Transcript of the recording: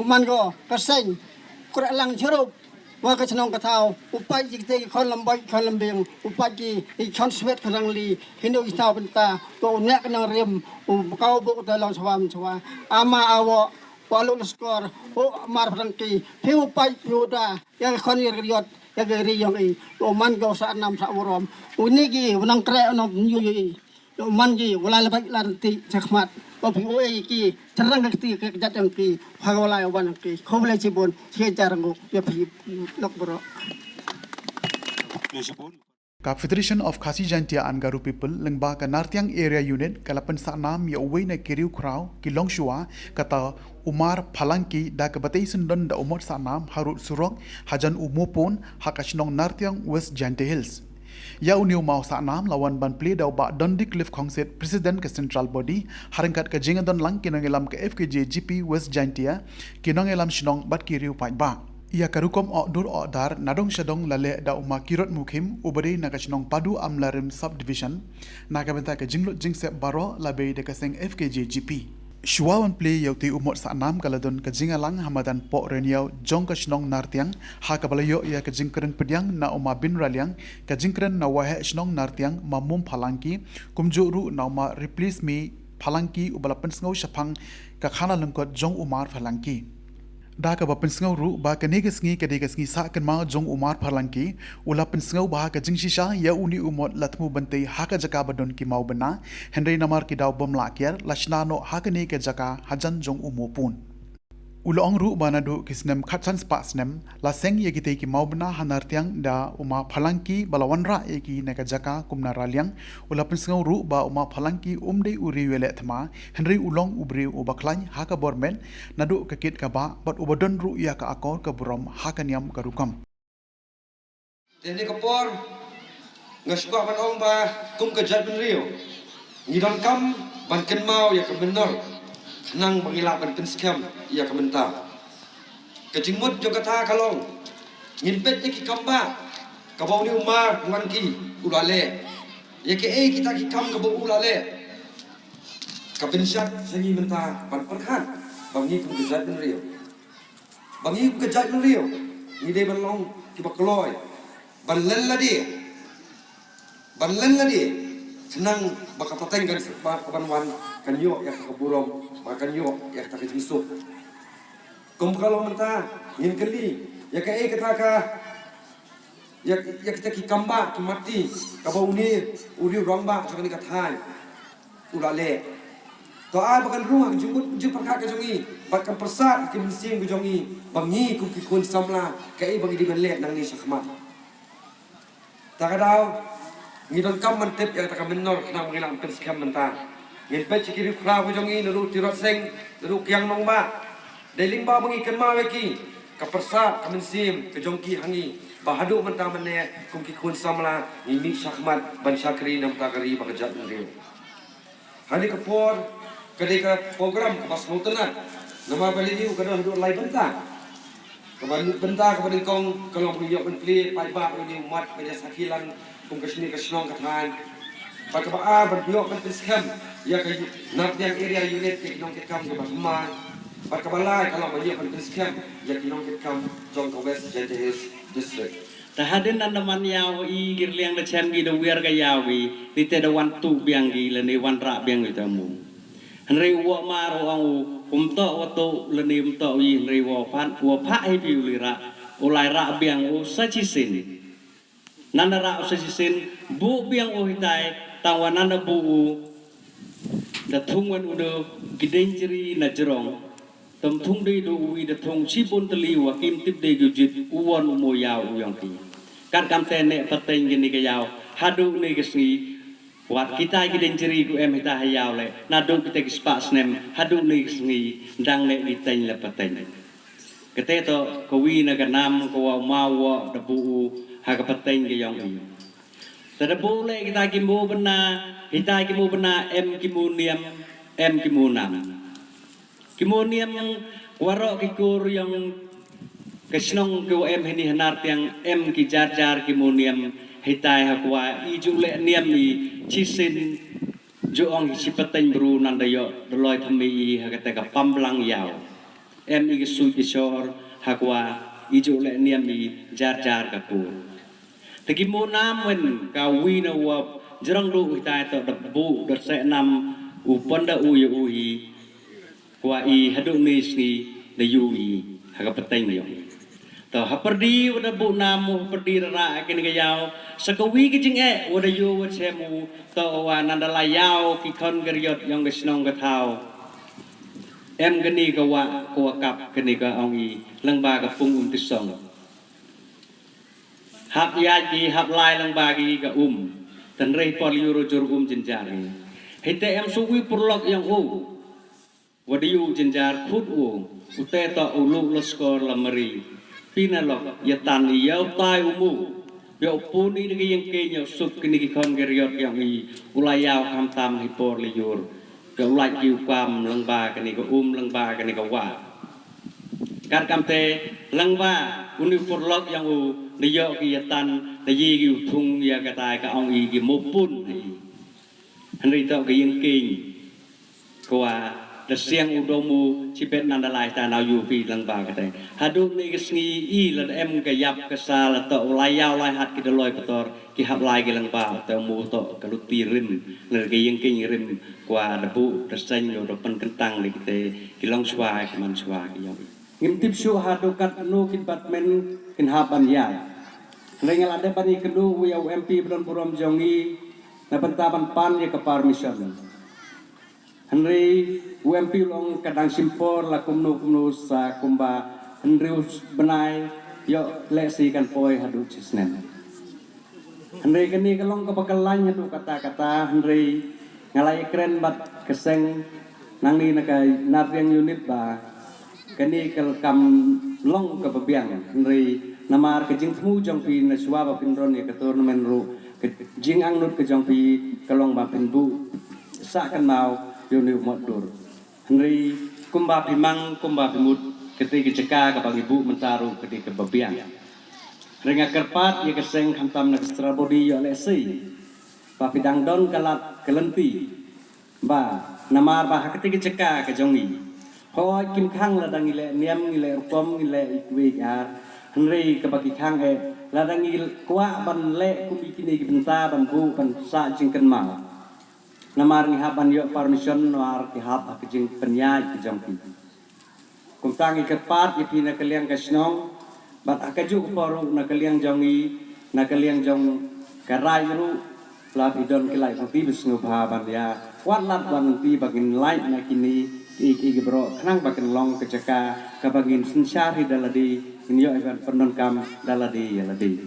man go kasing kura lang jeruk wa ka chnong ka thau upai ji te khon lambai khon lambeng upai ji I khon swet khang li hindo I thau benta to nek nang rem kau bu da long swam chwa ama awo walu skor o mar prangki hiu pai yuda yang khon riot yang ri yang I to man go sa nam sa worom unigi nang kre no nyu man ji wala lebat lanti sakmat ko phi ki charang ki jat ang ki phagwala wan ki khoble chibon che jarang ya phi lok bro Federation of Khasi Jaintia and Garu people lengba ka Nartiang area unit kalapan sa nam ya uwi na kiriu kraw kilong shua kata Umar Phalanki da ka batay sundon da umot sa nam harut surok hajan umupon hakashnong Nartiang West Jaintia Hills. Ya uniu mau sa nam lawan ban play daw ba Dundee Cliff Kongset President ke Central Body haringkat ka jingadon lang kinongelam ke FKJ GP West Jaintia kinongelam shinong bat kiriu pai ba. Ia karukom o dur o dar nadong syadong lale da uma kirot mukim ubari nakashinong padu amlarim subdivision nakabenta ka jinglut jingsep baro labe de kaseng FKJ GP. Shuawan play yauti umot sa enam kaladon ka jingalang hamadan po reniau jong kashinong nartiang ha kabalayo ia ka jingkeren pediang na uma bin raliang ka jingkeren na wahe shinong nartiang mamum Phalanki kumjuru na uma replace me Phalanki ubalapan sngau syapang ka khana lengkot jong Umar Phalanki. Da ka bapen sngau ru ba ka negesngi ka degesngi sa kan ma jong Umar Phalanki ulapen sngau ba ka jingshisha ya uni umot latmu bante ha ka jaka badon ki mau bena Henry namar ki daw bom lakier lashnano ha ka ne ka jaka hajan jong umopun ulong ru banadu kisnem khatsan spa snem la seng ye gite ki mau bena hanartiang da Umar Phalanki balawanra ye ki ne ka jaka kumna raliang ulapen sngau ru ba Umar Phalanki umde uri wele thma Henry ulong ubri ubaklany ha ka bormen nadu ka kit ka ba bat ubadon ru ya ka akor ka burom ha ka niam ka rukam Tene kapor ngasukwa ban ong ba kum ka jat ben rio ngidon kam ban ken mau ya ka benor nang bangila ban ken skam ya ka menta kejingmut jo kata kalong ngin pet ki kamba ka bau ni Umar Phalanki ulale ya ke kita ki kam ka bau ulale ka ben syat sengi menta ban perkhan bangi kum ka jat ben rio bangi kum ka jat ben rio ni de ban long ki bakloy ban len la di senang baka pateng kan ba kabanwan kan yo ya ka burom makan yo ya ka jisu kum kalau menta ngin keli ya ka kata ka ya kita ki kamba ki mati ka bau ni uri rongba ka ni ka thai ulale to a bakan ruang jumut ju perka ka jongi bakan persat ki msing ka jongi bangi ku ki kun samla ka bangi di benle nang ni sakmat takadaw ngidon kam mantep yang takam menor kena mengilang penskam menta ngin pet kiri kra jongi naru tirot seng naru kyang nong ba deling ba bangi ken ma weki ka persa ka mensim ke jongki hangi bahadu menta mene kum ki kun samla ini sakmat ban syakri nam takari bakajat ngeu hani kapor kadeka program ka pas mutenat nama bali ni kadon do lai benta kaban benta kaban kong kalau beliau menteri pai ba ni umat pada sakilan kum kesini kesnong kathan pada ba beliau menteri skam ya ka Nartiang area unit ke nong kam ke bahman pada balai kalau beliau menteri skam ya ke nong kam jong ka West Jaintia Hills district tahadin andaman yaw I girliang na chem gi do wer ga yawi lite da wan tu biang gi le ni wan ra biang ita mu hanri wo ma ro ang umto wato le ni umto yi hanri wo pha ai bi ulira ulai ra biang o sachisin nanara o sachisin bu biang o hitai tawanana bu da thungwan udo gidenjri na jerong tom thung de do wi da thong chipon tali wa kim tip de gujit uwon mo yaw uyang ti kan kam te ne pateng gini ke yaw hadu ne gesni wat kita gidenjri ku em hita hayaw le na do kita gispa snem hadu ne gesni dang ne diteng le pateng kete to ko wi na ganam ko wa mawo da bu ha ka pateng ge yong i tada bu le kita ki mo bena hita ki mo bena em ki mo niam em ki mo nam kimoniam warok kikur yang kesnong ke em hini hanar tiang em ki jar jar kimoniam hitai hakwa I jule niam I chisin joong hisipateng bru nandayo doloi thami I hakate ka pamblang yaw em i su i shor hakwa i ju le niam i jar jar ka ku te ki mo nam wen ka wi na wa jrang du ta to da bu da se nam u pon da u yu hi kwa i hadu ni sni da yu i ha ka pateng yo to ha perdi wa da bu nam mu perdi ra ke ni ka yaw sa ka wi ki jing e wa da yu wa che mu to wa nan da la yaw ki kon ga yot yong ga snong ga thao em cái này cái quả cặp cái này cái ông ý lăng ba cái phung tích song hấp ya gì hấp lai lăng ba cái thành rây euro jor jenjar ini hite em suwi perlok yang wadiu jenjar khut ute to ulu loskor lamari pinalok ya tan yau tai yo puni ni yang ke nyau sup kini ki kon geriot yang i ulayau kam tam hipor liur ke ulai kiu kwam lăng ba cái này cái lăng ba cái này cái wa các cam te lăng ba uni perlok yang ni yo ki tan da yi ki thung ya ka tai ka ong i ki mo pun han ri to ki yang king kwa da siang udomu chi bet nan da lai ta nau yu pi lăng ba ka tai hadu ni ki sngi i la em ka yap ka sa la to lai yau lai hat ki da loi pator ki hap lai ki lăng ba to mu to ka lu ti rim la ki yang king rim kwa da bu da sen yo do pen kentang ni ki te ki long swa ki man swa ki yo ngim tip su hadu kat no kin batmen kin haban ya Lengal ada pani kedu wiya MP Bron Purom Jongi na pentaban pan ya ke permission. Henry UMP long kadang simpor la kumnu sa kumba Henry benai yo lesi kan poi hadu cisnen. Henry kini kelong kebakalan hadu kata-kata Henry ngalai keren bat keseng nang ni nakai nartiang unit ba kini kel kam long kebebiang Henry namar ke jing temu jong pi na suwa ba pin ron ya ke tournament ru ke jing ang nut ke jong pi kalong ba pin bu sa kan mau yo ni mod dur Henry kumba pi mang kumba pi mut ketika ceka ke bang ibu mentaru ketika bebiang renga kerpat ya keseng khantam na strabodi yo lesi ba pi dang don kalat kelenti ba namar ba ketika ceka ke jongi ho kim khang la dang ile niam ile pom ile ikwi ar Henry kebagi kang ladangi kuah ban le kubi kini benta ban bu ban sa jingken mal namar ni haban yo permission war ki hab ak jing penyai ki jongki kumtang ikat pat ipi na kaliang kasnong bat akaju poru na kaliang jongi na kaliang jong karai ru la idon kilai pati bisnu ban ya wat lat ban ti bagin light na kini iki bro kanang bagin long keceka kabagin sinsyari daladi ini yo evan penon kam daladi ya ladi